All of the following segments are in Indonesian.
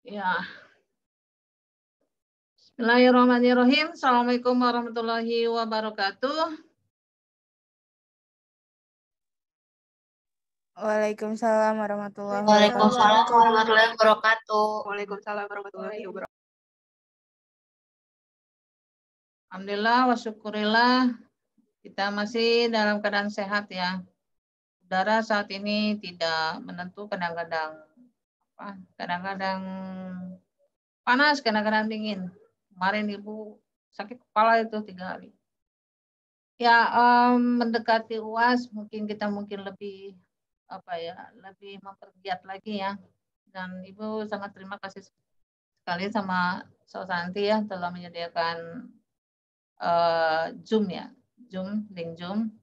Ya. Bismillahirrahmanirrahim. Assalamualaikum warahmatullahi wabarakatuh. Waalaikumsalam warahmatullahi wabarakatuh. Waalaikumsalam warahmatullahi wabarakatuh. Alhamdulillah wa syukurillah kita masih dalam keadaan sehat ya. Udara saat ini tidak menentu, kadang-kadang panas, kadang-kadang dingin. Kemarin Ibu sakit kepala itu 3 hari. Ya, mendekati UAS mungkin kita lebih lebih mempergiat lagi ya. Dan Ibu sangat terima kasih sekali sama Santi ya telah menyediakan Zoom ya, link Zoom.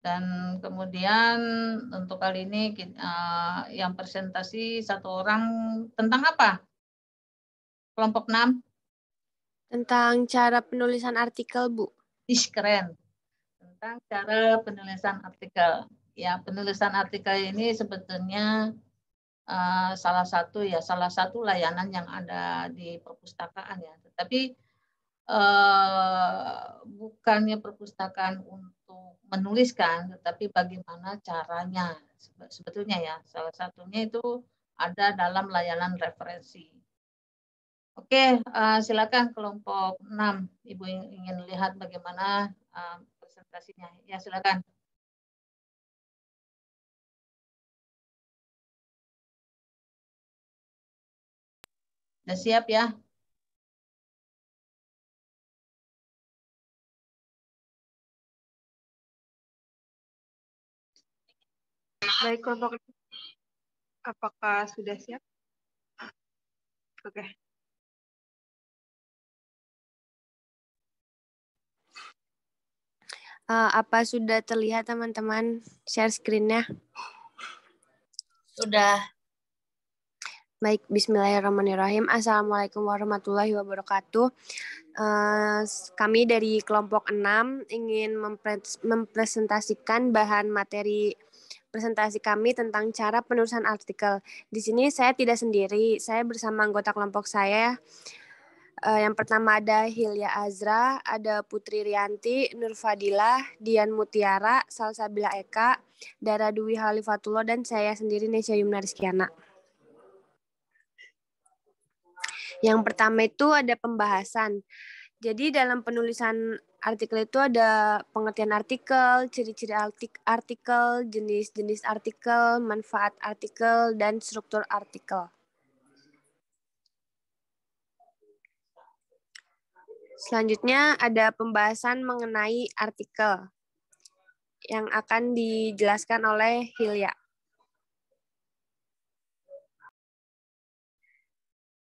Dan kemudian untuk kali ini yang presentasi 1 orang tentang apa? Kelompok 6? Tentang cara penulisan artikel, Bu. Keren. Tentang cara penulisan artikel. Ya, penulisan artikel ini sebetulnya salah satu layanan yang ada di perpustakaan ya. Tetapi bukannya perpustakaan untuk menuliskan, tetapi bagaimana caranya sebetulnya ya. Salah satunya itu ada dalam layanan referensi. Oke, silakan kelompok 6. Ibu ingin lihat bagaimana presentasinya. Ya, silakan. Sudah siap ya? Baik, kelompok apakah sudah siap? Oke. Apa sudah terlihat teman-teman share screen-nya? Sudah. Baik, bismillahirrahmanirrahim. Assalamualaikum warahmatullahi wabarakatuh. Kami dari kelompok 6 ingin mempresentasikan bahan materi presentasi kami tentang cara penulisan artikel. Di sini saya tidak sendiri, saya bersama anggota kelompok saya. Yang pertama ada Hilya Azra, ada Putri Rianti, Nur Fadilah, Dian Mutiara, Salsabila Eka, Dara Dwi Halifatullah, dan saya sendiri Nesya Yumna Rizkiana. Yang pertama itu ada pembahasan. Jadi dalam penulisan artikel itu ada pengertian artikel, ciri-ciri artikel, jenis-jenis artikel, manfaat artikel, dan struktur artikel. Selanjutnya ada pembahasan mengenai artikel yang akan dijelaskan oleh Hilya.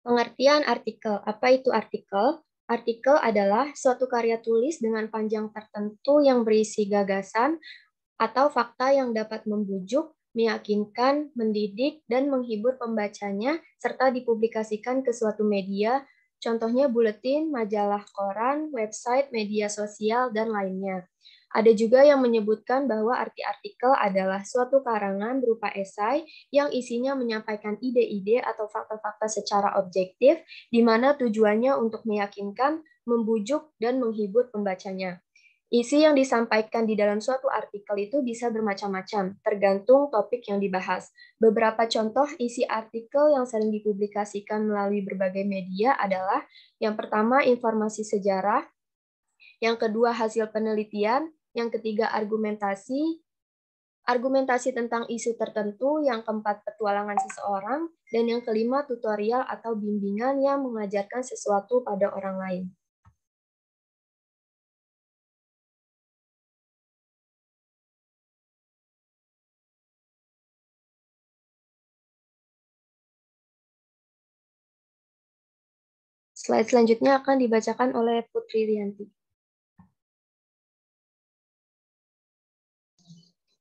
Pengertian artikel. Apa itu artikel? Artikel adalah suatu karya tulis dengan panjang tertentu yang berisi gagasan atau fakta yang dapat membujuk, meyakinkan, mendidik, dan menghibur pembacanya, serta dipublikasikan ke suatu media, contohnya buletin, majalah koran, website, media sosial, dan lainnya. Ada juga yang menyebutkan bahwa arti artikel adalah suatu karangan berupa esai yang isinya menyampaikan ide-ide atau fakta-fakta secara objektif, di mana tujuannya untuk meyakinkan, membujuk, dan menghibur pembacanya. Isi yang disampaikan di dalam suatu artikel itu bisa bermacam-macam, tergantung topik yang dibahas. Beberapa contoh isi artikel yang sering dipublikasikan melalui berbagai media adalah yang pertama informasi sejarah, yang kedua hasil penelitian, yang ketiga argumentasi tentang isu tertentu, yang keempat petualangan seseorang, dan yang kelima tutorial atau bimbingan yang mengajarkan sesuatu pada orang lain. Slide selanjutnya akan dibacakan oleh Putri Rianti.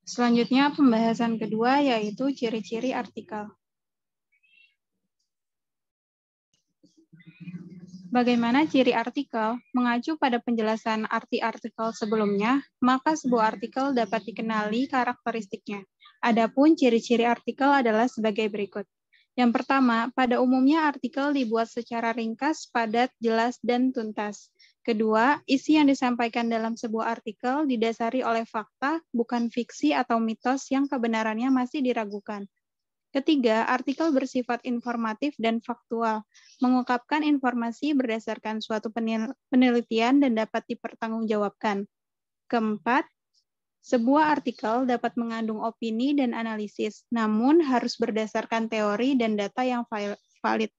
Selanjutnya pembahasan kedua yaitu ciri-ciri artikel. Bagaimana ciri artikel? Mengacu pada penjelasan arti artikel sebelumnya, maka sebuah artikel dapat dikenali karakteristiknya. Adapun ciri-ciri artikel adalah sebagai berikut. Yang pertama, pada umumnya artikel dibuat secara ringkas, padat, jelas, dan tuntas. Kedua, isi yang disampaikan dalam sebuah artikel didasari oleh fakta, bukan fiksi atau mitos yang kebenarannya masih diragukan. Ketiga, artikel bersifat informatif dan faktual, mengungkapkan informasi berdasarkan suatu penelitian dan dapat dipertanggungjawabkan. Keempat, sebuah artikel dapat mengandung opini dan analisis, namun harus berdasarkan teori dan data yang valid.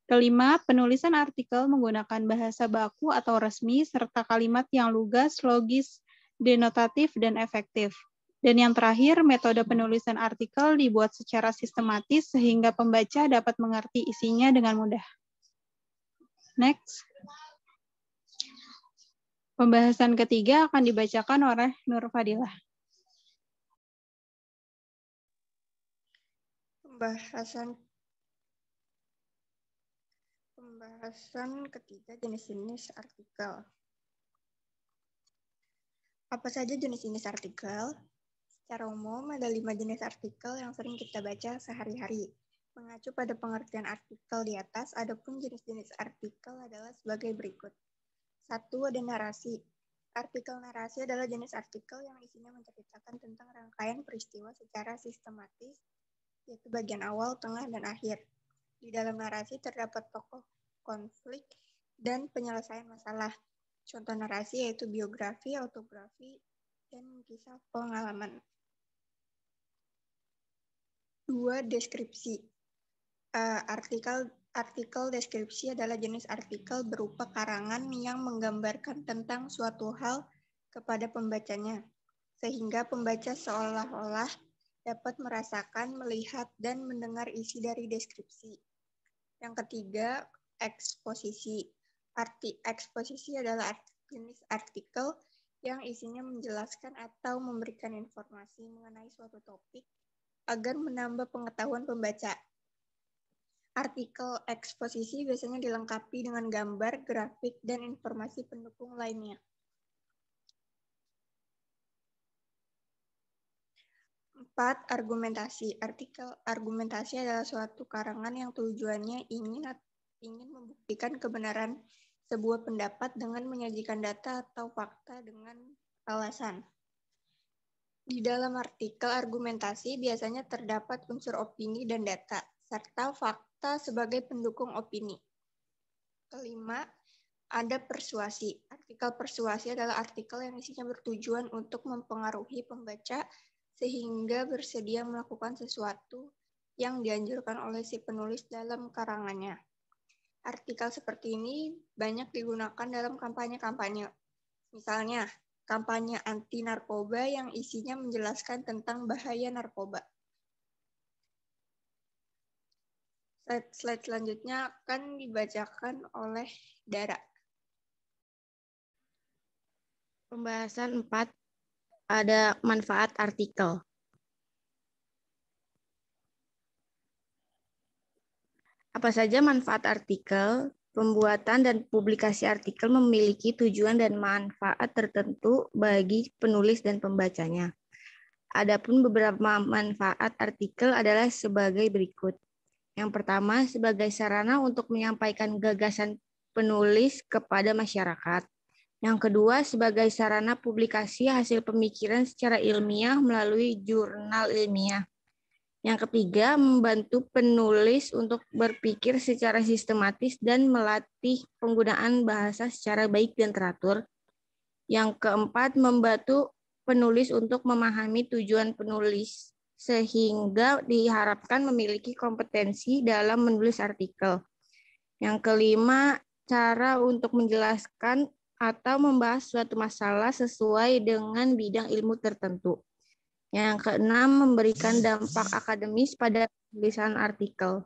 Kelima, penulisan artikel menggunakan bahasa baku atau resmi serta kalimat yang lugas, logis, denotatif, dan efektif. Dan yang terakhir, metode penulisan artikel dibuat secara sistematis sehingga pembaca dapat mengerti isinya dengan mudah. Next. Pembahasan ketiga akan dibacakan oleh Nur Fadilah. Pembahasan ketiga, jenis-jenis artikel. Apa saja jenis-jenis artikel? Secara umum, ada 5 jenis artikel yang sering kita baca sehari-hari. Mengacu pada pengertian artikel di atas, adapun jenis-jenis artikel adalah sebagai berikut. 1. Ada narasi. Artikel narasi adalah jenis artikel yang isinya menceritakan tentang rangkaian peristiwa secara sistematis, yaitu bagian awal, tengah, dan akhir. Di dalam narasi terdapat tokoh, konflik, dan penyelesaian masalah. Contoh narasi yaitu biografi, autografi, dan kisah pengalaman. 2. Deskripsi. Artikel deskripsi adalah jenis artikel berupa karangan yang menggambarkan tentang suatu hal kepada pembacanya, sehingga pembaca seolah-olah dapat merasakan, melihat, dan mendengar isi dari deskripsi. Yang ketiga, eksposisi. Eksposisi adalah jenis artikel yang isinya menjelaskan atau memberikan informasi mengenai suatu topik agar menambah pengetahuan pembaca. Artikel eksposisi biasanya dilengkapi dengan gambar, grafik, dan informasi pendukung lainnya. 4. Argumentasi. Artikel argumentasi adalah suatu karangan yang tujuannya ingin membuktikan kebenaran sebuah pendapat dengan menyajikan data atau fakta dengan alasan. Di dalam artikel argumentasi biasanya terdapat unsur opini dan data, serta fakta sebagai pendukung opini. 5. Ada persuasi. Artikel persuasi adalah artikel yang isinya bertujuan untuk mempengaruhi pembaca sehingga bersedia melakukan sesuatu yang dianjurkan oleh si penulis dalam karangannya. Artikel seperti ini banyak digunakan dalam kampanye-kampanye. Misalnya, kampanye anti narkoba yang isinya menjelaskan tentang bahaya narkoba. Slide selanjutnya akan dibacakan oleh Dara. Pembahasan 4, ada manfaat artikel. Apa saja manfaat artikel? Pembuatan dan publikasi artikel memiliki tujuan dan manfaat tertentu bagi penulis dan pembacanya. Adapun beberapa manfaat artikel adalah sebagai berikut. Yang pertama, sebagai sarana untuk menyampaikan gagasan penulis kepada masyarakat. Yang kedua, sebagai sarana publikasi hasil pemikiran secara ilmiah melalui jurnal ilmiah. Yang ketiga, membantu penulis untuk berpikir secara sistematis dan melatih penggunaan bahasa secara baik dan teratur. Yang keempat, membantu penulis untuk memahami tujuan penulis, sehingga diharapkan memiliki kompetensi dalam menulis artikel. Yang kelima, cara untuk menjelaskan atau membahas suatu masalah sesuai dengan bidang ilmu tertentu. Yang keenam, memberikan dampak akademis pada tulisan artikel.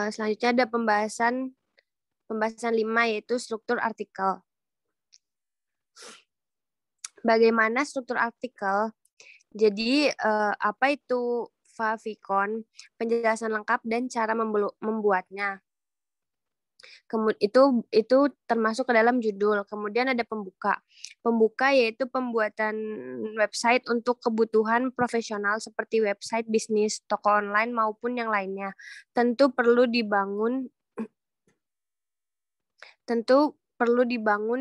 Selanjutnya ada pembahasan 5 yaitu struktur artikel. Bagaimana struktur artikel? Jadi apa itu favicon, penjelasan lengkap dan cara membuatnya. Itu termasuk ke dalam judul. Kemudian ada pembuka. Pembuka yaitu pembuatan website untuk kebutuhan profesional seperti website bisnis, toko online maupun yang lainnya. Tentu perlu dibangun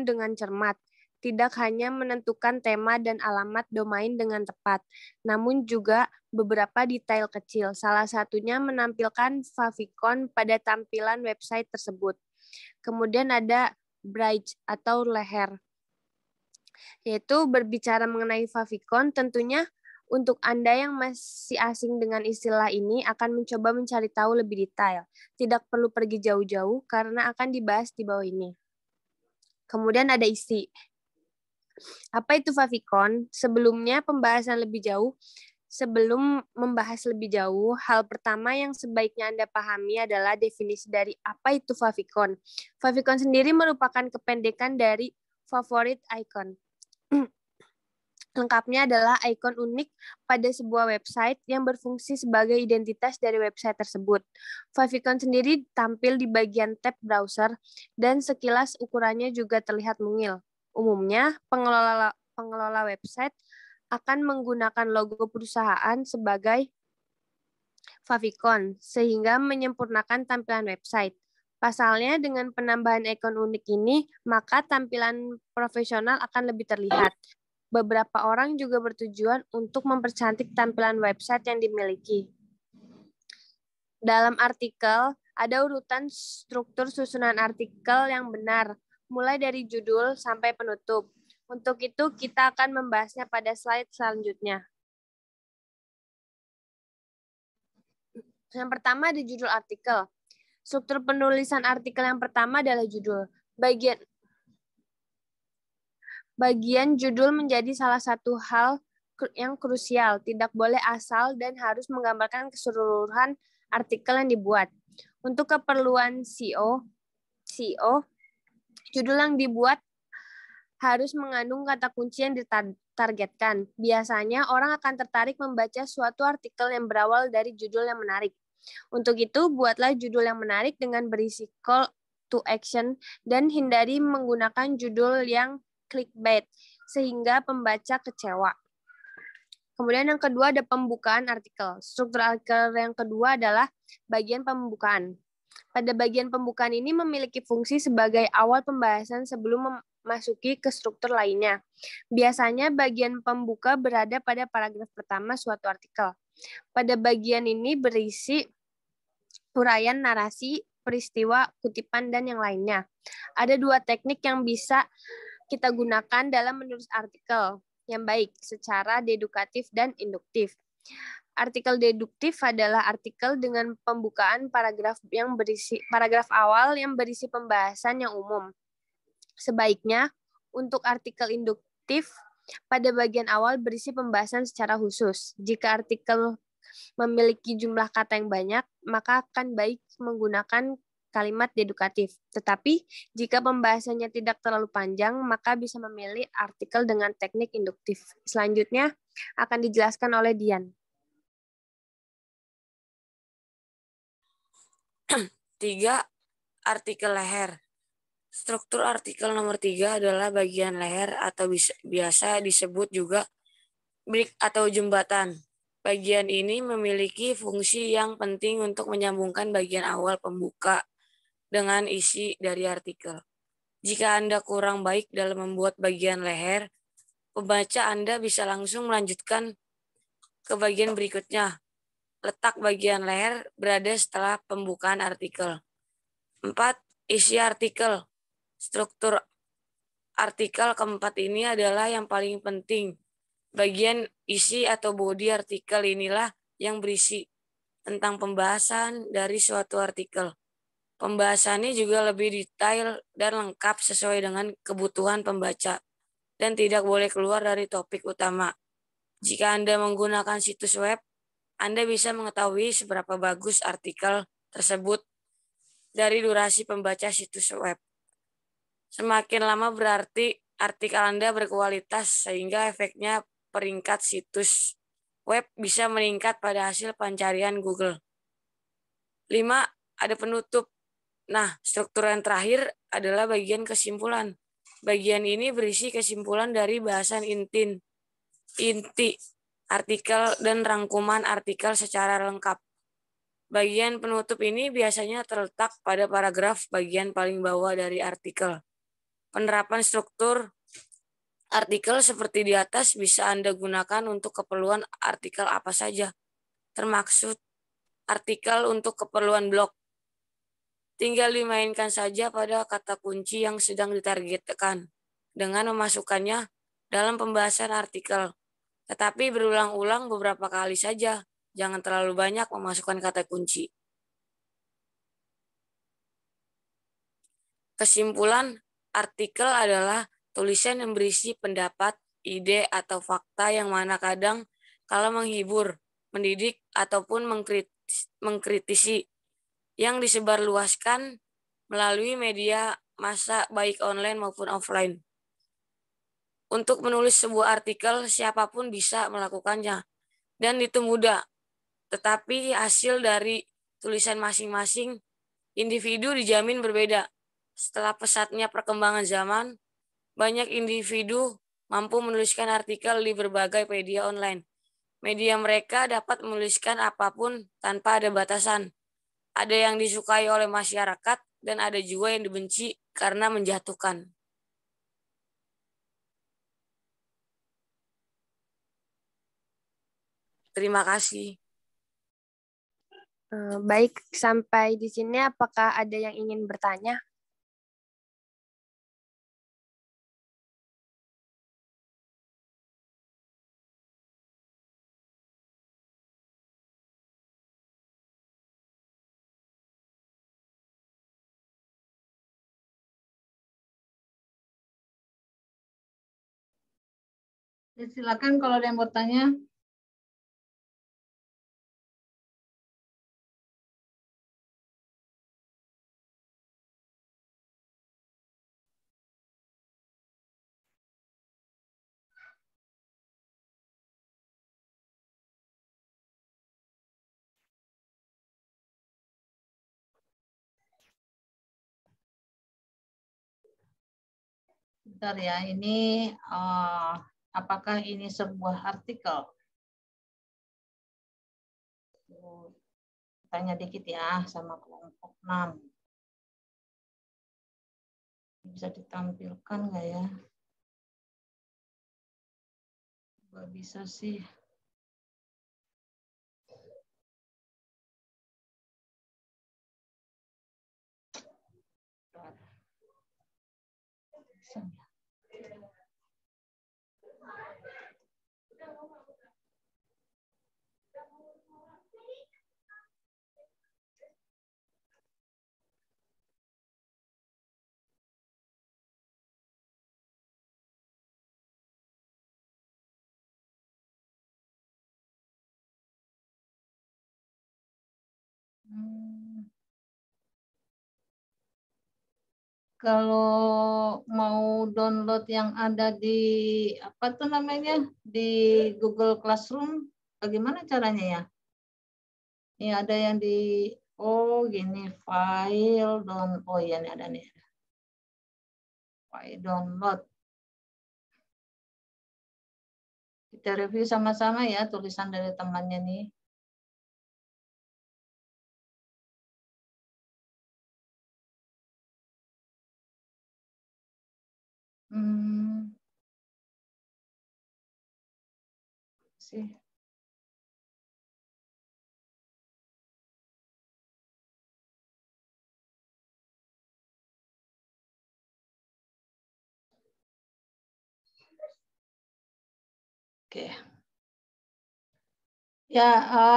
dengan cermat. Tidak hanya menentukan tema dan alamat domain dengan tepat, namun juga beberapa detail kecil. Salah satunya menampilkan favicon pada tampilan website tersebut. Kemudian ada bridge atau leher, yaitu berbicara mengenai favicon. Tentunya untuk Anda yang masih asing dengan istilah ini akan mencoba mencari tahu lebih detail. Tidak perlu pergi jauh-jauh karena akan dibahas di bawah ini. Kemudian ada isi. Apa itu favicon? Sebelum membahas lebih jauh, hal pertama yang sebaiknya Anda pahami adalah definisi dari apa itu favicon. Favicon sendiri merupakan kependekan dari favorite icon. Lengkapnya adalah ikon unik pada sebuah website yang berfungsi sebagai identitas dari website tersebut. Favicon sendiri tampil di bagian tab browser dan sekilas ukurannya juga terlihat mungil. Umumnya, pengelola website akan menggunakan logo perusahaan sebagai favicon sehingga menyempurnakan tampilan website. Pasalnya, dengan penambahan ikon unik ini, maka tampilan profesional akan lebih terlihat. Beberapa orang juga bertujuan untuk mempercantik tampilan website yang dimiliki. Dalam artikel, ada urutan struktur susunan artikel yang benar, mulai dari judul sampai penutup. Untuk itu, kita akan membahasnya pada slide selanjutnya. Yang pertama ada judul artikel. Struktur penulisan artikel yang pertama adalah judul. Bagian judul menjadi salah satu hal yang krusial, tidak boleh asal dan harus menggambarkan keseluruhan artikel yang dibuat. Untuk keperluan SEO, judul yang dibuat harus mengandung kata kunci yang ditargetkan. Biasanya orang akan tertarik membaca suatu artikel yang berawal dari judul yang menarik. Untuk itu, buatlah judul yang menarik dengan berisi call to action dan hindari menggunakan judul yang clickbait sehingga pembaca kecewa. Kemudian yang kedua ada pembukaan artikel. Struktur artikel yang kedua adalah bagian pembukaan. Pada bagian pembukaan ini memiliki fungsi sebagai awal pembahasan sebelum memasuki ke struktur lainnya. Biasanya bagian pembuka berada pada paragraf pertama suatu artikel. Pada bagian ini berisi uraian narasi, peristiwa, kutipan, dan yang lainnya. Ada dua teknik yang bisa kita gunakan dalam menulis artikel yang baik, secara dedukatif dan induktif. Artikel deduktif adalah artikel dengan pembukaan paragraf awal yang berisi pembahasan yang umum. Sebaiknya untuk artikel induktif pada bagian awal berisi pembahasan secara khusus. Jika artikel memiliki jumlah kata yang banyak, maka akan baik menggunakan kalimat dedukatif. Tetapi, jika pembahasannya tidak terlalu panjang, maka bisa memilih artikel dengan teknik induktif. Selanjutnya, akan dijelaskan oleh Dian. 3. Artikel leher. Struktur artikel nomor 3 adalah bagian leher atau biasa disebut juga break atau jembatan. Bagian ini memiliki fungsi yang penting untuk menyambungkan bagian awal pembuka dengan isi dari artikel. Jika Anda kurang baik dalam membuat bagian leher, pembaca Anda bisa langsung melanjutkan ke bagian berikutnya. Letak bagian leher berada setelah pembukaan artikel. 4. Isi artikel. Struktur artikel keempat ini adalah yang paling penting. Bagian isi atau bodi artikel inilah yang berisi tentang pembahasan dari suatu artikel. Pembahasannya juga lebih detail dan lengkap sesuai dengan kebutuhan pembaca dan tidak boleh keluar dari topik utama. Jika Anda menggunakan situs web, Anda bisa mengetahui seberapa bagus artikel tersebut dari durasi pembaca situs web. Semakin lama berarti artikel Anda berkualitas sehingga efeknya peringkat situs web bisa meningkat pada hasil pencarian Google. 5. Ada penutup. Nah, struktur yang terakhir adalah bagian kesimpulan. Bagian ini berisi kesimpulan dari bahasan inti artikel dan rangkuman artikel secara lengkap. Bagian penutup ini biasanya terletak pada paragraf bagian paling bawah dari artikel. Penerapan struktur artikel seperti di atas bisa Anda gunakan untuk keperluan artikel apa saja, termaksud artikel untuk keperluan blog. Tinggal dimainkan saja pada kata kunci yang sedang ditargetkan dengan memasukkannya dalam pembahasan artikel. Tetapi berulang-ulang beberapa kali saja, jangan terlalu banyak memasukkan kata kunci. Kesimpulan artikel adalah tulisan yang berisi pendapat, ide, atau fakta yang mana kadang kala menghibur, mendidik, ataupun mengkritisi yang disebarluaskan melalui media massa baik online maupun offline. Untuk menulis sebuah artikel, siapapun bisa melakukannya, dan itu mudah. Tetapi hasil dari tulisan masing-masing individu dijamin berbeda. Setelah pesatnya perkembangan zaman, banyak individu mampu menuliskan artikel di berbagai media online. Media mereka dapat menuliskan apapun tanpa ada batasan. Ada yang disukai oleh masyarakat dan ada juga yang dibenci karena menjatuhkan. Terima kasih. Baik, sampai di sini apakah ada yang ingin bertanya? Silakan kalau ada yang bertanya. Bentar ya, ini apakah ini sebuah artikel? Tanya dikit ya sama kelompok 6. Bisa ditampilkan nggak ya? Nggak bisa sih. Bisa nggak? Kalau mau download yang ada di apa tuh namanya di Google Classroom, bagaimana caranya ya? Ini ada yang di gini file download. Oh iya, ini ada nih. File download. Kita review sama-sama ya tulisan dari temannya nih. Sih. Oke. Ya,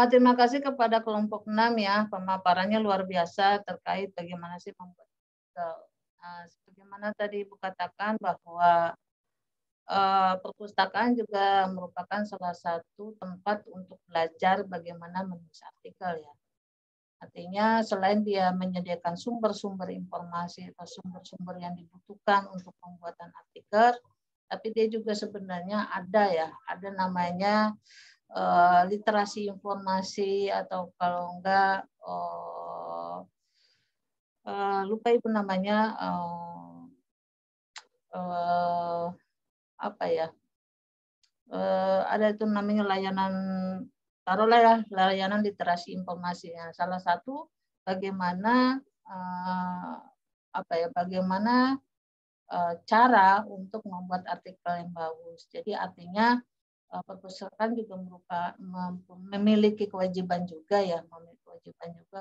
terima kasih kepada kelompok 6 ya, pemaparannya luar biasa terkait bagaimana sih membuat sebagaimana tadi Ibu katakan bahwa perpustakaan juga merupakan salah satu tempat untuk belajar bagaimana menulis artikel ya. Artinya selain dia menyediakan sumber-sumber informasi atau sumber-sumber yang dibutuhkan untuk pembuatan artikel, tapi dia juga sebenarnya ada namanya literasi informasi atau kalau enggak lupa Ibu namanya, apa ya? Ada itu namanya layanan, taruhlah ya, layanan literasi informasinya. Salah satu bagaimana bagaimana cara untuk membuat artikel yang bagus. Jadi artinya perpustakaan juga memiliki kewajiban juga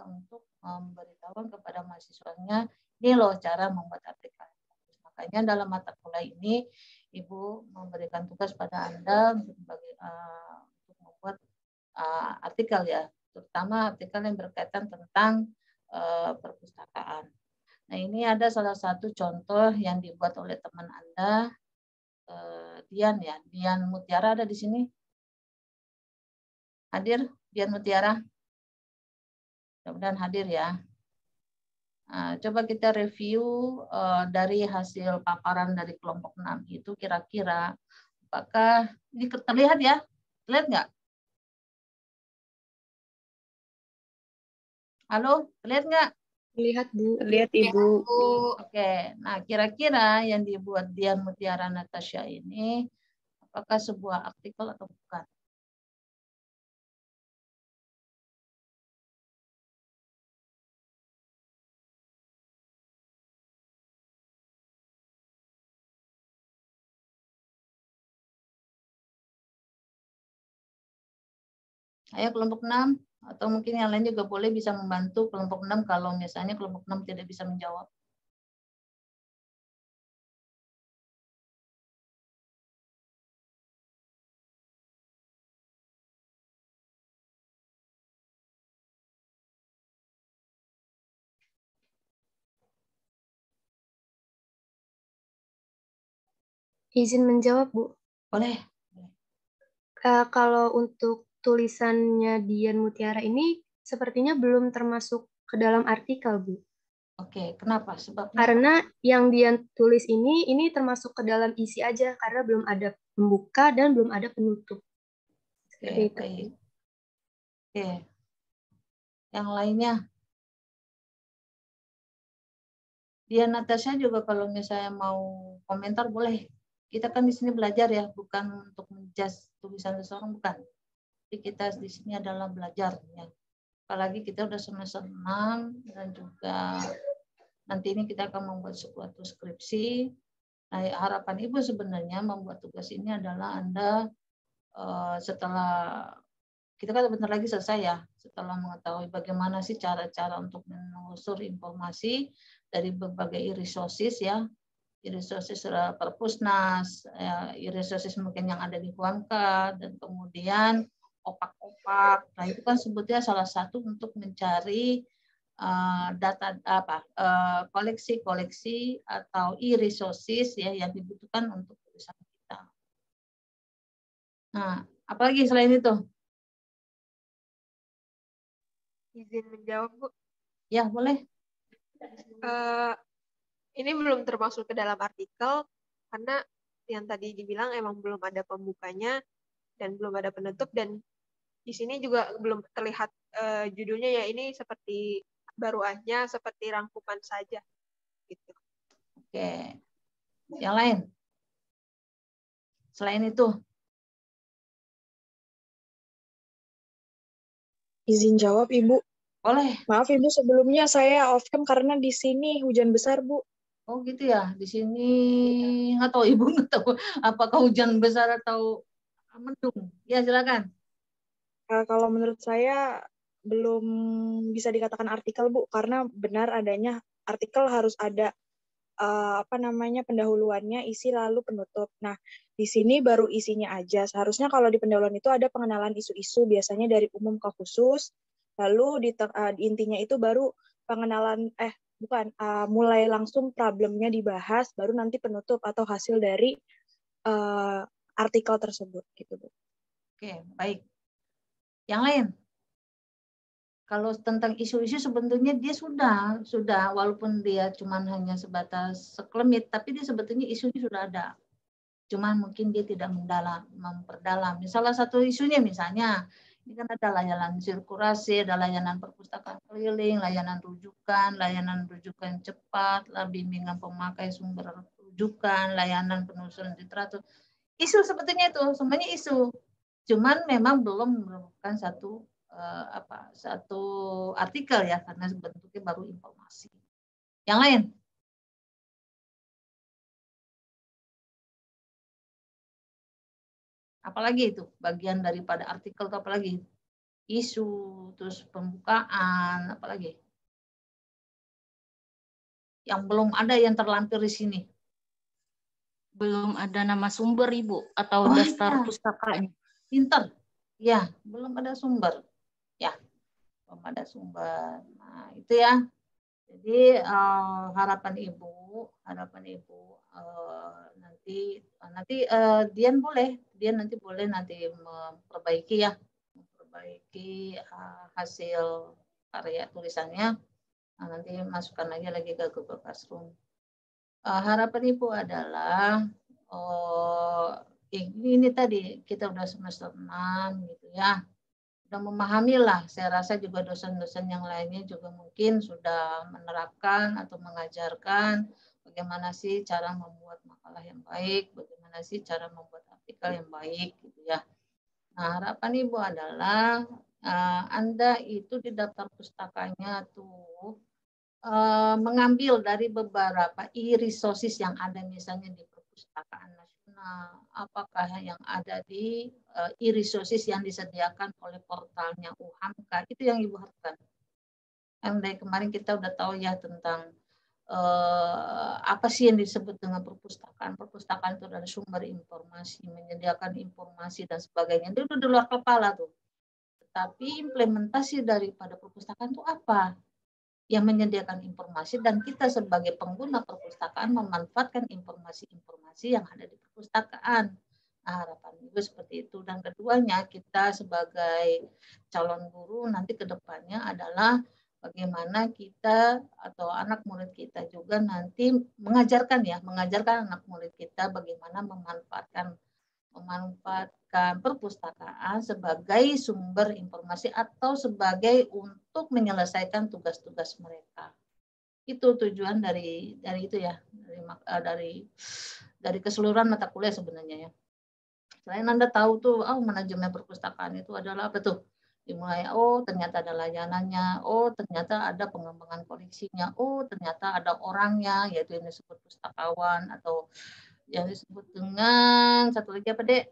untuk memberitahukan kepada mahasiswanya, ini loh cara membuat artikel. Makanya dalam mata kuliah ini Ibu memberikan tugas pada Anda untuk membuat artikel ya, terutama artikel yang berkaitan tentang perpustakaan. Nah, ini ada salah satu contoh yang dibuat oleh teman Anda, Dian ya. Dian Mutiara ada di sini? Hadir, Dian Mutiara? Mudah-mudahan hadir ya. Nah, coba kita review dari hasil paparan dari kelompok 6 itu kira-kira apakah ini terlihat ya? Terlihat nggak? Halo, terlihat nggak? Lihat Bu. Lihat Ibu. Oke, nah kira-kira yang dibuat Dian Mutiara Natasha ini apakah sebuah artikel atau bukan? Ayo kelompok 6, atau mungkin yang lain juga boleh bisa membantu kelompok 6 kalau misalnya kelompok 6 tidak bisa menjawab. Izin menjawab, Bu. Boleh. Kalau untuk tulisannya Dian Mutiara ini sepertinya belum termasuk ke dalam artikel, Bu. Oke, kenapa? Sebabnya? Karena yang Dian tulis ini termasuk ke dalam isi aja, karena belum ada pembuka dan belum ada penutup. Seperti Oke, itu. baik. Oke. Yang lainnya? Dian Natasha juga kalau misalnya mau komentar boleh. Kita kan di sini belajar ya, bukan untuk menjudge tulisan seseorang, bukan. Jadi kita di sini adalah belajar ya. Apalagi kita udah semester 6 dan juga nanti ini kita akan membuat sebuah skripsi. Nah, harapan Ibu sebenarnya membuat tugas ini adalah Anda setelah kita kan bentar lagi selesai ya, setelah mengetahui bagaimana sih cara-cara untuk menelusuri informasi dari berbagai e-resources ya, e-resources Perpusnas, e-resources mungkin yang ada di Huamka, dan kemudian opak-opak. Nah, itu kan sebetulnya salah satu untuk mencari data koleksi-koleksi atau e-resources ya yang dibutuhkan untuk tulisan kita. Nah, apalagi selain itu? Izin menjawab, Bu. Ya, boleh. Ini belum termasuk ke dalam artikel karena yang tadi dibilang emang belum ada pembukanya dan belum ada penutup, dan di sini juga belum terlihat judulnya ya, ini seperti baru aja seperti rangkuman saja gitu. Oke. Yang lain? Selain itu? Izin jawab, Ibu. Boleh. Maaf, Ibu, sebelumnya saya off cam karena di sini hujan besar, Bu. Oh gitu ya. Di sini nggak tahu Ibu, nggak tahu apakah hujan besar atau mendung. Ya, silakan. Kalau menurut saya belum bisa dikatakan artikel, Bu, karena benar adanya artikel harus ada pendahuluannya, isi lalu penutup. Nah, di sini baru isinya aja. Seharusnya kalau di pendahuluan itu ada pengenalan isu-isu, biasanya dari umum ke khusus. Lalu di intinya itu baru pengenalan mulai langsung problemnya dibahas, baru nanti penutup atau hasil dari artikel tersebut gitu, Bu. Oke, baik. Yang lain? Kalau tentang isu-isu sebetulnya dia sudah walaupun dia cuman hanya sebatas sekelumit, tapi dia sebetulnya isunya sudah ada. Cuman mungkin dia tidak memperdalam. Salah satu isunya misalnya Ini kan ada layanan sirkulasi, ada layanan perpustakaan keliling, layanan rujukan cepat, bimbingan pemakai sumber rujukan, layanan penelusuran literatur. Isu sebetulnya itu semuanya isu. Cuman memang belum merupakan satu artikel ya, karena bentuknya baru informasi. Yang lain? Apalagi itu bagian daripada artikel itu, apalagi isu, terus pembukaan, apalagi yang belum ada yang terlampir di sini. Belum ada nama sumber Ibu atau daftar pustakanya. Pinter. Ya, belum ada sumber. Ya, belum ada sumber. Nah, itu ya. Jadi harapan Ibu nanti Dian nanti boleh memperbaiki ya, hasil karya tulisannya. Nah, nanti masukkan lagi ke Google Classroom. Harapan Ibu adalah ini tadi kita udah semester 6 gitu ya. Sudah memahami lah, saya rasa juga dosen-dosen yang lainnya juga mungkin sudah menerapkan atau mengajarkan bagaimana sih cara membuat makalah yang baik, bagaimana sih cara membuat artikel yang baik gitu ya. Nah, harapan Ibu adalah Anda itu di daftar pustakanya tuh mengambil dari beberapa e-resources yang ada misalnya di Perpustakaan Nasional, apakah yang ada di e-resources yang disediakan oleh portalnya UHAMKA, itu yang Ibu harapkan. Yang dari kemarin kita udah tahu ya tentang apa sih yang disebut dengan perpustakaan. Perpustakaan itu adalah sumber informasi, menyediakan informasi dan sebagainya. Itu udah di luar kepala tuh. Tetapi implementasi daripada perpustakaan itu apa? Yang menyediakan informasi dan kita sebagai pengguna perpustakaan memanfaatkan informasi-informasi yang ada di perpustakaan. Nah, harapan Ibu seperti itu. Dan keduanya, kita sebagai calon guru nanti ke depannya adalah bagaimana kita atau anak murid kita juga nanti mengajarkan anak murid kita bagaimana memanfaatkan perpustakaan sebagai sumber informasi atau sebagai untuk menyelesaikan tugas-tugas mereka. Itu tujuan dari itu ya, dari keseluruhan mata kuliah sebenarnya ya. Selain Anda tahu tuh, manajemen perpustakaan itu adalah apa tuh? Dimulai, ternyata ada layanannya, ternyata ada pengembangan koleksinya, ternyata ada orangnya, yaitu yang disebut pustakawan atau yang disebut dengan satu lagi apa Dek?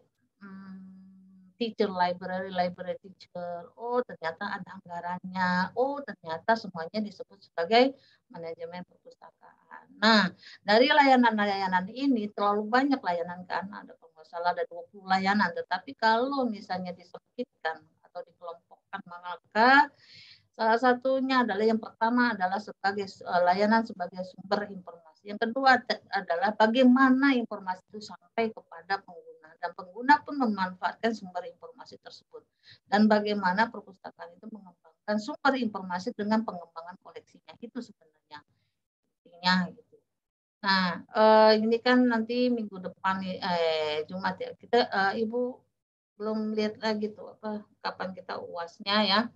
Teacher library teacher. Ternyata ada anggarannya. Ternyata semuanya disebut sebagai manajemen perpustakaan. Nah, dari layanan-layanan ini terlalu banyak layanan kan, ada kalau nggak salah ada 20 layanan. Tetapi kalau misalnya disempitkan atau dikelompokkan, maka salah satunya adalah yang pertama adalah sebagai layanan sebagai sumber informasi. Yang kedua adalah bagaimana informasi itu sampai kepada pengguna dan pengguna pun memanfaatkan sumber informasi tersebut. Dan bagaimana perpustakaan itu mengembangkan sumber informasi dengan pengembangan koleksinya. Itu sebenarnya intinya gitu. Nah, ini kan nanti minggu depan Jumat ya. Kita Ibu belum lihat lagi tuh kapan kita UASnya ya.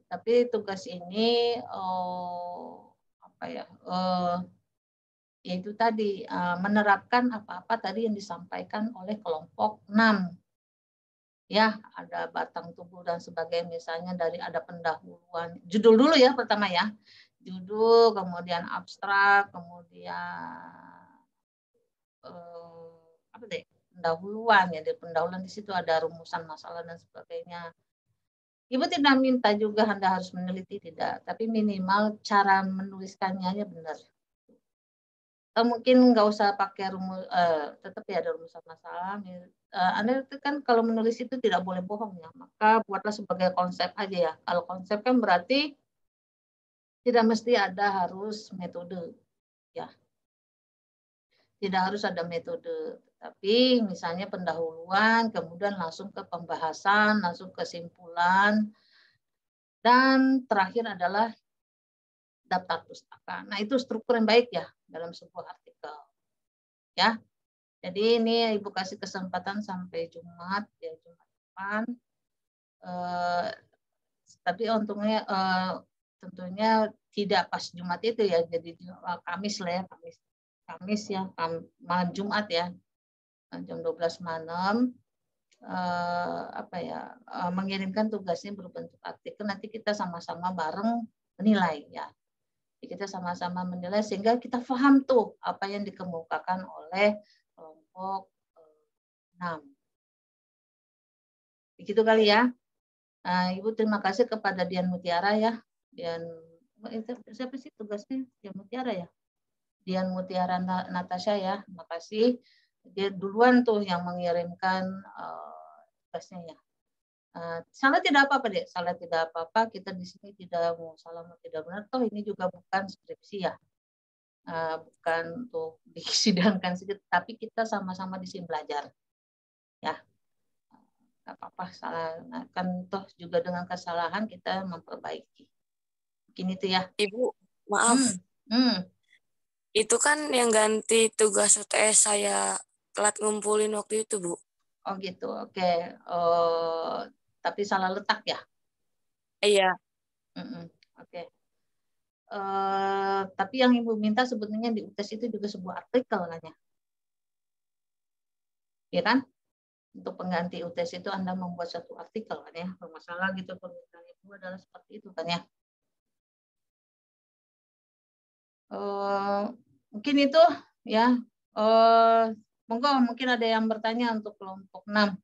Tapi tugas ini yaitu tadi menerapkan apa-apa tadi yang disampaikan oleh kelompok 6. Ya, ada batang tubuh dan sebagainya, misalnya dari ada pendahuluan. Judul dulu ya pertama ya. Judul, kemudian abstrak, kemudian pendahuluan ya. Di pendahuluan di situ ada rumusan masalah dan sebagainya. Ibu tidak minta juga Anda harus meneliti, tidak, tapi minimal cara menuliskannya aja benar. Mungkin nggak usah pakai rumus, tetap ya ada rumusan masalah. Anda itu kan kalau menulis itu tidak boleh bohong ya, maka buatlah sebagai konsep aja ya. Kalau konsep kan berarti tidak mesti ada harus metode, ya. Tidak harus ada metode, tapi misalnya pendahuluan, kemudian langsung ke pembahasan, langsung ke kesimpulan, dan terakhir adalah daftar pustaka. Nah, itu struktur yang baik ya dalam sebuah artikel. Ya. Jadi ini Ibu kasih kesempatan sampai Jumat ya, Jumat depan. Tapi untungnya tentunya tidak pas Jumat itu ya, jadi Kamis lah ya, Kamis ya, malam Jumat ya, jam 12 malam. Mengirimkan tugasnya berbentuk artikel, nanti kita sama-sama bareng menilai ya. Kita sama-sama menilai sehingga kita paham tuh apa yang dikemukakan oleh kelompok 6. Begitu kali ya. Ibu terima kasih kepada Dian Mutiara ya. Siapa sih tugasnya? Dian Mutiara ya. Dian Mutiara Natasha ya. Terima kasih. Dia duluan tuh yang mengirimkan tugasnya ya. Salah tidak apa-apa deh, salah tidak apa-apa. Kita di sini tidak mau salah mau tidak benar. Toh ini juga bukan skripsi ya, bukan untuk disidangkan sedikit, tapi kita sama-sama di sini belajar, ya. Gak apa-apa salah. Nah, kan toh juga dengan kesalahan kita memperbaiki. Mungkin itu ya. Ibu, maaf. Itu kan yang ganti tugas UTS saya telat ngumpulin waktu itu, Bu. Oh gitu, oke. Tapi salah letak ya? Iya. Oke. Tapi yang Ibu minta sebetulnya di UTS itu juga sebuah artikel kan ya? Ya kan? Untuk pengganti UTS itu Anda membuat satu artikel kan ya? Bermasalah gitu permintaan Ibu adalah seperti itu kan ya? Mungkin itu ya. Monggo mungkin ada yang bertanya untuk kelompok 6.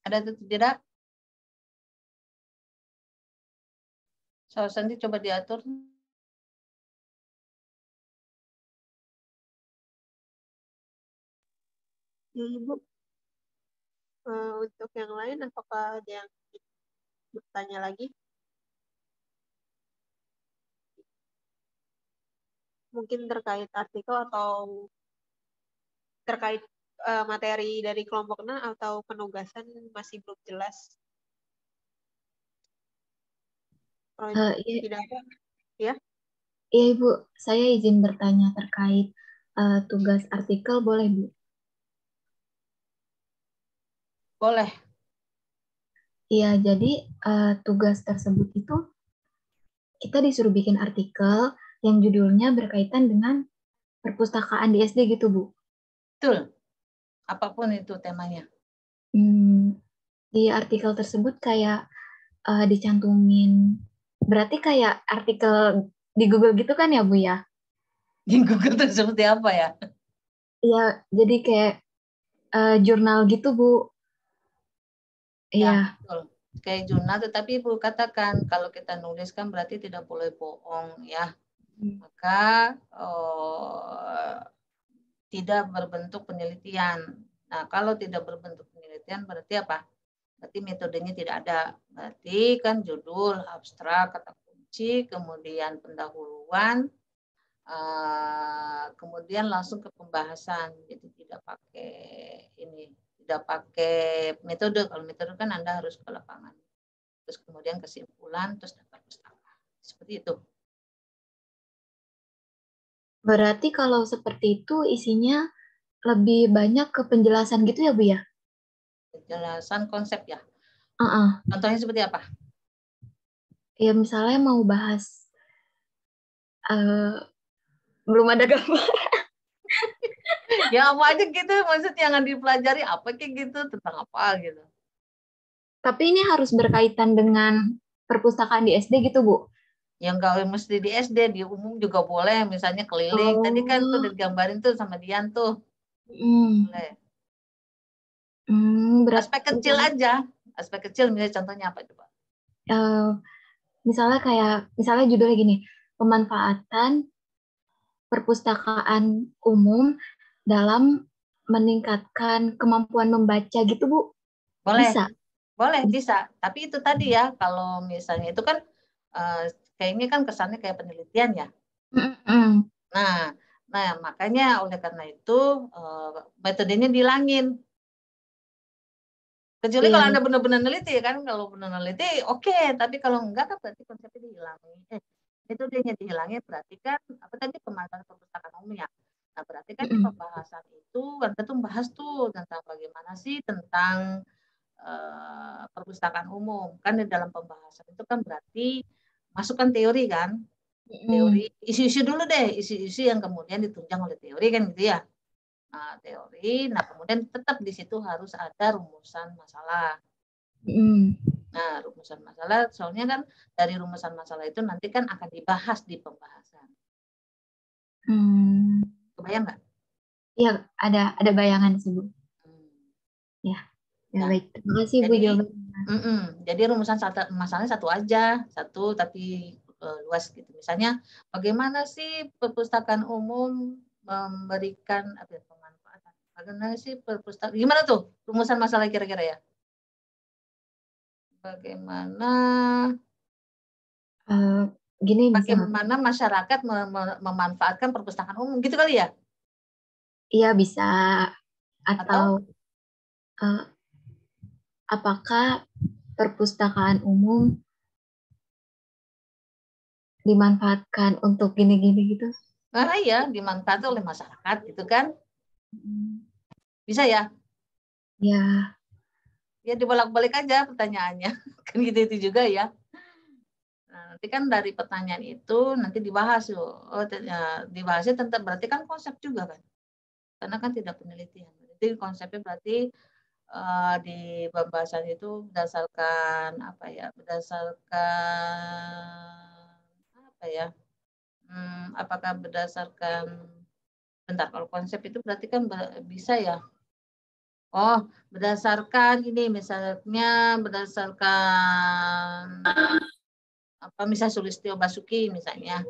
Ada atau tidak? Nanti coba diatur. Ya, Ibu. Untuk yang lain, apakah ada yang bertanya lagi? Mungkin terkait artikel atau terkait materi dari kelompok 6 atau penugasan masih belum jelas? Tidak ada? Ya? Iya Ibu, saya izin bertanya terkait tugas artikel, boleh Bu? Boleh. Iya, jadi tugas tersebut itu kita disuruh bikin artikel yang judulnya berkaitan dengan perpustakaan di SD gitu Bu? Betul. Apapun itu temanya. Di artikel tersebut kayak dicantumin, berarti kayak artikel di Google gitu kan ya Bu ya? Di Google itu seperti apa ya? Iya, jadi kayak jurnal gitu Bu. Iya. Ya, betul. Kayak jurnal, tetapi Ibu katakan kalau kita nulis kan berarti tidak boleh bohong ya. Maka tidak berbentuk penelitian. Nah, kalau tidak berbentuk penelitian berarti apa? Berarti metodenya tidak ada. Berarti kan judul, abstrak, kata kunci, kemudian pendahuluan, kemudian langsung ke pembahasan. Jadi tidak pakai ini, tidak pakai metode. Kalau metode kan Anda harus ke lapangan. Terus kemudian kesimpulan, terus daftar pustaka. Seperti itu. Berarti kalau seperti itu isinya lebih banyak ke penjelasan gitu ya Bu ya? Penjelasan konsep ya. Contohnya seperti apa? Ya misalnya mau bahas belum ada gambar. Ya apa aja gitu, maksudnya yang dipelajari apa kayak gitu, tentang apa gitu. Tapi ini harus berkaitan dengan perpustakaan di SD gitu Bu? Yang nggak mesti di SD, di umum juga boleh, misalnya keliling. Tadi kan tuh digambarin tuh sama Dian tuh. Boleh. Aspek kecil aja, aspek kecil misalnya contohnya apa coba? Misalnya judulnya gini, pemanfaatan perpustakaan umum dalam meningkatkan kemampuan membaca gitu Bu? Boleh. Bisa? Boleh, bisa. Tapi itu tadi ya, kalau misalnya itu kan kayaknya kan kesannya kayak penelitian ya. Nah, makanya oleh karena itu metodenya dihilangin. Kecuali kalau Anda benar-benar neliti ya kan, kalau benar neliti oke, tapi kalau enggak kan berarti konsepnya dihilangin. Metodenya dihilangin berarti kan apa tadi pemanfaatan perpustakaan umum ya. Nah, berarti kan di pembahasan itu kan kita bahas tuh tentang bagaimana sih tentang perpustakaan umum. Kan di dalam pembahasan itu kan berarti masukkan teori kan. Teori, isu-isu dulu deh, isu-isu yang kemudian ditunjang oleh teori kan gitu ya. Nah, teori, nah kemudian tetap di situ harus ada rumusan masalah. Nah, rumusan masalah, soalnya kan dari rumusan masalah itu nanti kan akan dibahas di pembahasan. Kebayang nggak? Iya, ada bayangan sih, Bu. Ya, baik. Terima kasih, Bu, jawabannya. Jadi rumusan masalahnya satu aja, satu tapi luas gitu. Misalnya, bagaimana sih perpustakaan umum memberikan pemanfaatan? Bagaimana sih perpustakaan? Gimana tuh rumusan masalah kira-kira ya? Bagaimana? Bagaimana masyarakat memanfaatkan perpustakaan umum gitu kali ya? Iya bisa. Atau apakah perpustakaan umum dimanfaatkan untuk gini-gini gitu? Nah, iya, dimanfaatkan oleh masyarakat gitu kan? Bisa ya? Ya. Ya dibolak-balik aja pertanyaannya. Kan gitu-itu juga ya. Nah, nanti kan dari pertanyaan itu nanti dibahas loh. Dibahasnya tentang berarti kan konsep juga kan. Karena kan tidak penelitian. Jadi konsepnya berarti di pembahasan itu berdasarkan apa ya? Apakah berdasarkan bentar, kalau konsep itu berarti kan bisa ya. Oh, berdasarkan ini misalnya berdasarkan apa misalnya Sulistyo Basuki misalnya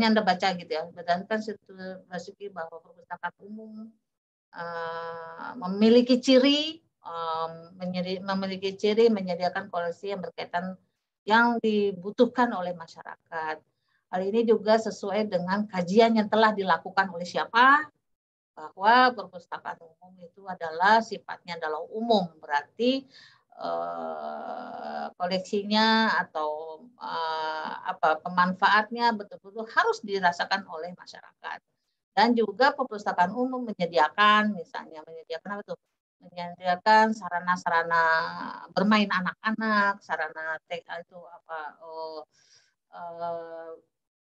Anda baca gitu ya, berdasarkan Sulistyo Basuki bahwa perpustakaan umum memiliki ciri menyediakan koleksi yang berkaitan yang dibutuhkan oleh masyarakat. Hal ini juga sesuai dengan kajian yang telah dilakukan oleh siapa? Bahwa perpustakaan umum itu adalah sifatnya adalah umum, berarti koleksinya atau pemanfaatnya betul-betul harus dirasakan oleh masyarakat. Dan juga perpustakaan umum menyediakan apa tuh? Menyediakan sarana-sarana bermain anak-anak, sarana itu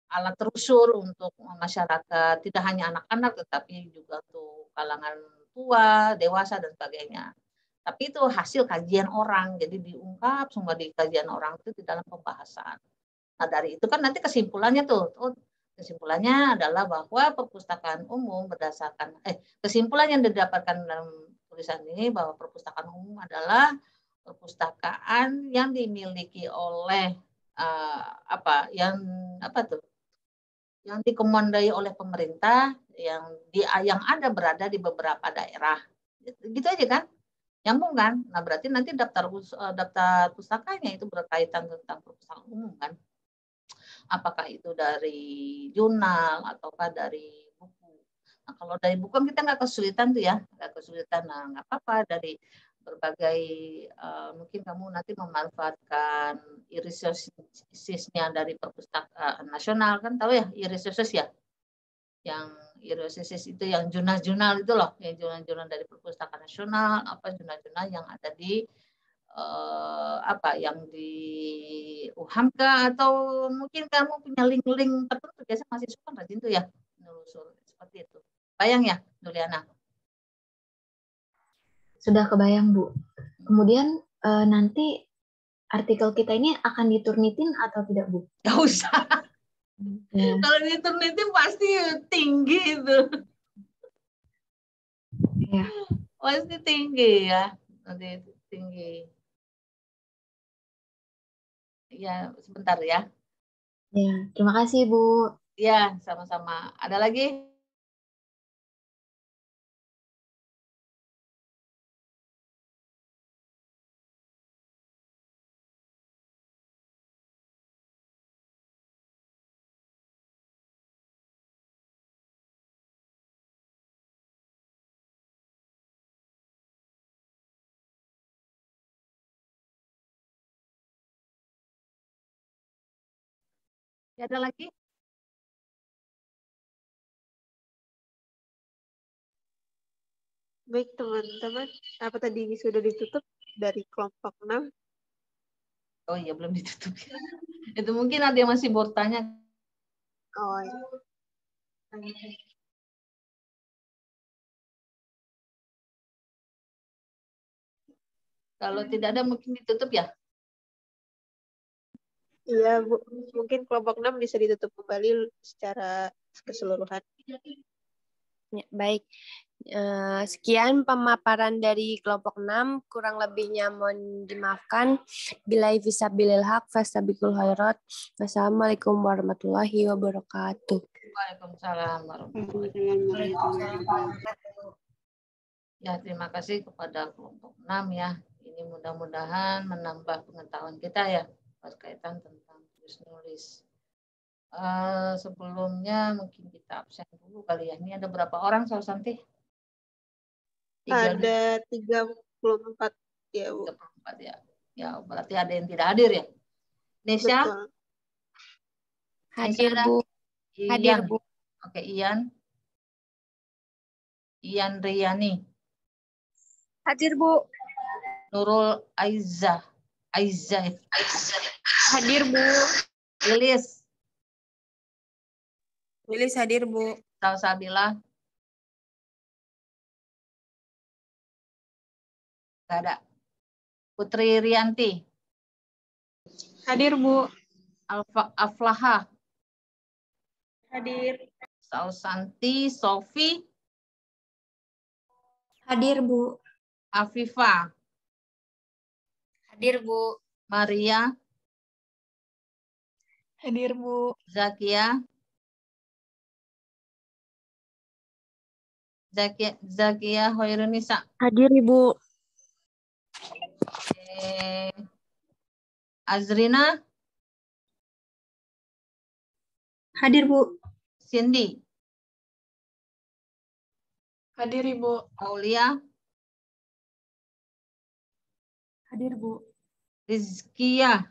alat terukur untuk masyarakat, tidak hanya anak-anak tetapi juga untuk kalangan tua, dewasa dan sebagainya. Tapi itu hasil kajian orang, jadi diungkap semua di kajian orang itu di dalam pembahasan. Nah, dari itu kan nanti kesimpulannya kesimpulannya adalah bahwa perpustakaan umum berdasarkan kesimpulan yang didapatkan dalam tulisan ini bahwa perpustakaan umum adalah perpustakaan yang dimiliki oleh yang dikomandoi oleh pemerintah yang ada berada di beberapa daerah. Gitu aja kan? Nyambung kan? Nah, berarti nanti daftar pustakanya itu berkaitan tentang perpustakaan umum kan? Apakah itu dari jurnal ataukah dari buku. Nah, kalau dari buku kita nggak kesulitan tuh ya, nggak kesulitan. Nah, nggak apa-apa dari berbagai mungkin kamu nanti memanfaatkan irisosisnya dari perpustakaan nasional kan tahu ya irisosis ya, yang irisosis itu yang jurnal-jurnal itu loh, yang jurnal-jurnal dari perpustakaan nasional, apa jurnal-jurnal yang ada di yang di UHAMKA atau mungkin kamu punya link-link tertentu, biasa mahasiswa kan rajin tuh ya menelusur seperti itu. Bayang ya, Juliana? Sudah kebayang, Bu. Kemudian nanti artikel kita ini akan diturnitin atau tidak, Bu? Gak usah. Kalau diturnitin pasti tinggi itu. Ya. Pasti tinggi ya. Nanti tinggi. Ya, sebentar ya. Ya, terima kasih, Bu. Ya, sama-sama. Ada lagi? Ada lagi? Baik teman-teman, apa tadi sudah ditutup dari kelompok 6? Oh iya, belum ditutup. Itu mungkin ada yang masih bertanya. Oh iya. Kalau tidak ada mungkin ditutup ya. Iya, Bu. Mungkin kelompok 6 bisa ditutup kembali secara keseluruhan. Ya, baik. Sekian pemaparan dari kelompok 6. Kurang lebihnya mohon dimaafkan. Billahi fisabilil haq, fastabiqul khairat. Wassalamualaikum warahmatullahi wabarakatuh. Waalaikumsalam warahmatullahi wabarakatuh. Ya, terima kasih kepada kelompok 6 ya. Ini mudah-mudahan menambah pengetahuan kita ya berkaitan tentang tulis nulis. Sebelumnya mungkin kita absen dulu kali ya. Ini ada berapa orang, Sausanti? Ada 34 ya, Bu. 34 ya. Ya, berarti ada yang tidak hadir ya. Nesya? Betul. Hadir, Bu. Ian. Hadir, Bu. Oke, Ian. Ian Riyani. Hadir, Bu. Nurul Aizzah. Hadir, Bu. Lilis. Lilis hadir, Bu. Salsabila. Gak ada. Putri Rianti. Hadir, Bu. Aflaha. Hadir. Sausanti, Sofi. Hadir, Bu. Afifa. Hadir, Bu. Maria. Hadir, Bu. Zakia. Zakia Hoirunisa. Hadir, Ibu. Azrina. Hadir, Bu. Cindy. Hadir, Ibu. Aulia. Hadir, Bu. Rizkia.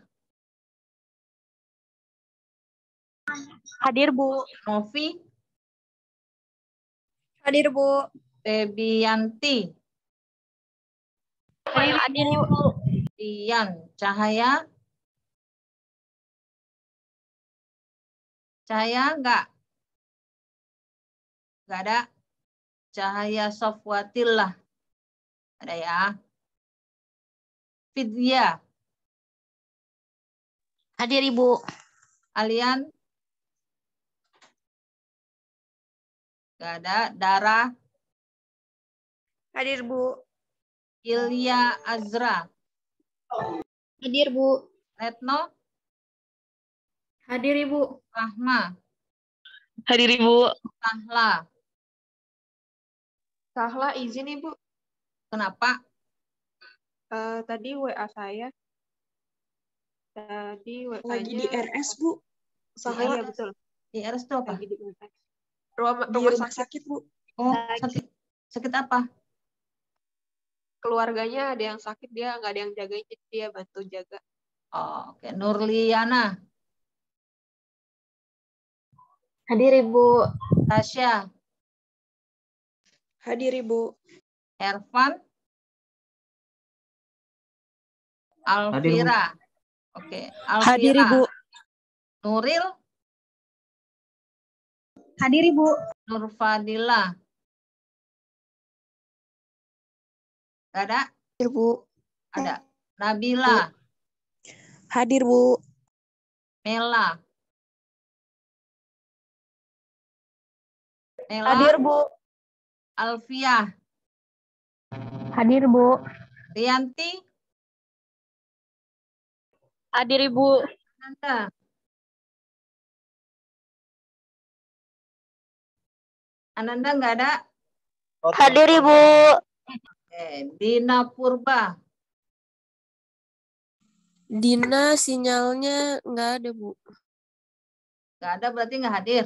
Hadir, Bu. Novi. Hadir, Bu. Febianti. Hadir, Ibu. Dian. Cahaya. Cahaya enggak? Enggak ada. Cahaya Sofwatillah. Ada ya. Fidya. Hadir, Ibu. Alian. Enggak ada. Dara. Hadir, Bu. Ilya Azra. Hadir, Bu. Retno. Hadir, Ibu. Rahma. Hadir, Ibu. Sahla. Sahla izin, Ibu. Kenapa? Tadi WA saya. Lagi di RS, Bu. Iya, betul. Di RS itu apa? Lagi di RS. Di rumah sakit, Bu. Oh, sakit apa? Keluarganya ada yang sakit, dia nggak ada yang jagain, jadi dia bantu jaga. Oh, oke. Nurliana. Hadir, Ibu. Tasya. Hadir, Ibu. Ervan. Alvira. Oke. Alvira. Hadir, Ibu. Nuril. Hadir, Ibu. Nurfadila. Gak ada? Hadir, Bu. Ada. Nabila. Hadir, Bu. Mela. Mela. Hadir, Bu. Alfiah. Hadir, Bu. Rianti. Hadir, Ibu. Nanda. Ananda nggak ada? Hadir, Ibu. Dina Purba. Dina sinyalnya nggak ada, Bu. Nggak ada berarti nggak hadir.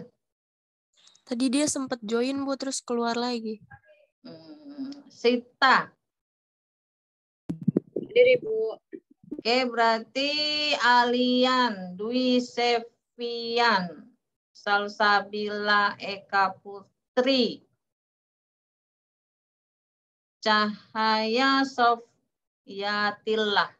Tadi dia sempat join, Bu, terus keluar lagi. Sita. Hadir, Ibu. Oke, berarti Alian, Dwi Novian Salsabila Eka Putri, Cahaya Sofyatillah.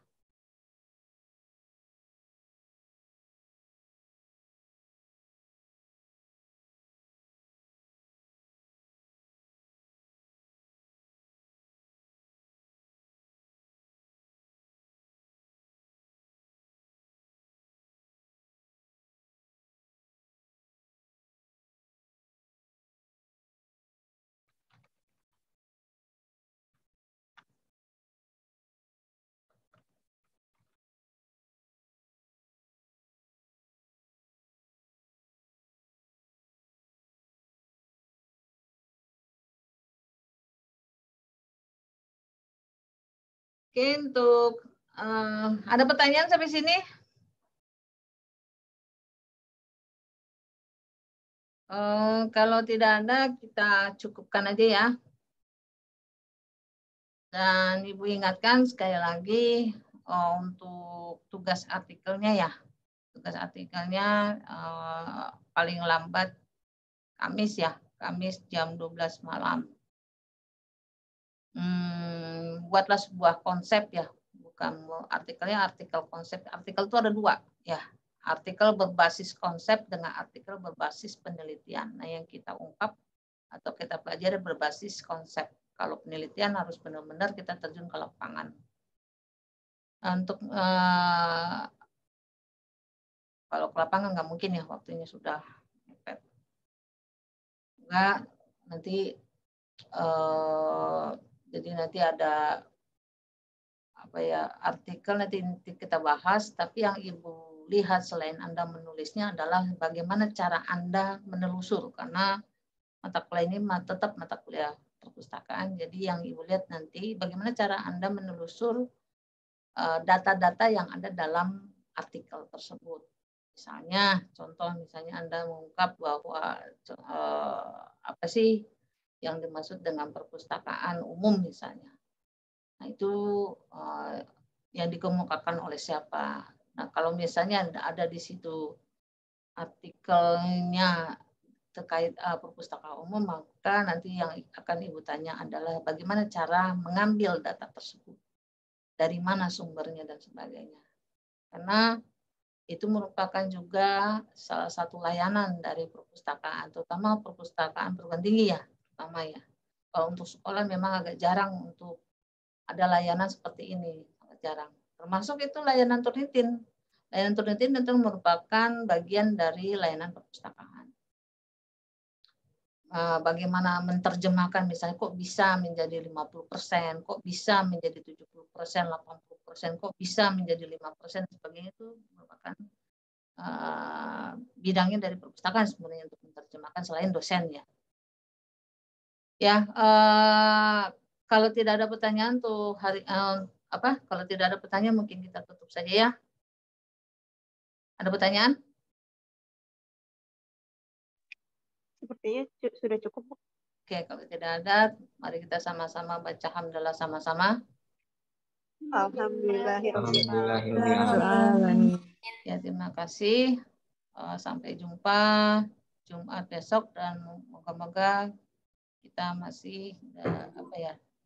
Oke, untuk ada pertanyaan sampai sini? Kalau tidak ada, kita cukupkan aja ya. Dan Ibu ingatkan sekali lagi untuk tugas artikelnya ya. Tugas artikelnya paling lambat Kamis ya, Kamis jam 12 malam. Buatlah sebuah konsep ya, bukan artikelnya artikel konsep. Artikel itu ada dua ya, artikel berbasis konsep dengan artikel berbasis penelitian. Nah, yang kita ungkap atau kita pelajari berbasis konsep. Kalau penelitian harus benar-benar kita terjun ke lapangan. Untuk kalau ke lapangan nggak mungkin ya, waktunya sudah mepet. Enggak, nanti jadi nanti ada apa ya, artikel nanti kita bahas, tapi yang Ibu lihat selain Anda menulisnya adalah bagaimana cara Anda menelusur, karena mata kuliah ini tetap mata kuliah perpustakaan. Jadi yang Ibu lihat nanti bagaimana cara Anda menelusur data-data yang ada dalam artikel tersebut. Misalnya, contoh misalnya Anda mengungkap bahwa apa sih yang dimaksud dengan perpustakaan umum misalnya. Nah, itu yang dikemukakan oleh siapa. Nah, kalau misalnya ada di situ artikelnya terkait perpustakaan umum, maka nanti yang akan Ibu tanya adalah bagaimana cara mengambil data tersebut. Dari mana sumbernya dan sebagainya. Karena itu merupakan juga salah satu layanan dari perpustakaan, terutama perpustakaan perguruan tinggi ya, terutama ya. Kalau untuk sekolah memang agak jarang untuk ada layanan seperti ini, sangat jarang. Termasuk itu layanan Turnitin. Layanan Turnitin itu merupakan bagian dari layanan perpustakaan. Bagaimana menerjemahkan misalnya kok bisa menjadi 50%, kok bisa menjadi 70%, 80%, kok bisa menjadi 5%, sebagainya itu merupakan bidangnya dari perpustakaan sebenarnya untuk menerjemahkan selain dosennya. Ya, kalau tidak ada pertanyaan untuk hari kalau tidak ada pertanyaan mungkin kita tutup saja ya. Ada pertanyaan? Sepertinya sudah cukup, Bu. Oke, kalau tidak ada, mari kita sama-sama baca hamdalah sama-sama. Alhamdulillahirrahmanirrahim. Ya, terima kasih. Sampai jumpa Jumat besok dan moga-moga kita masih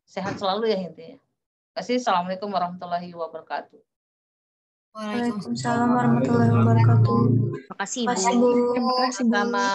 sehat selalu ya intinya. Terima kasih. Assalamualaikum warahmatullahi wabarakatuh. Waalaikumsalam warahmatullahi wabarakatuh. Terima kasih, Bu. Terima kasih, Bu. Sama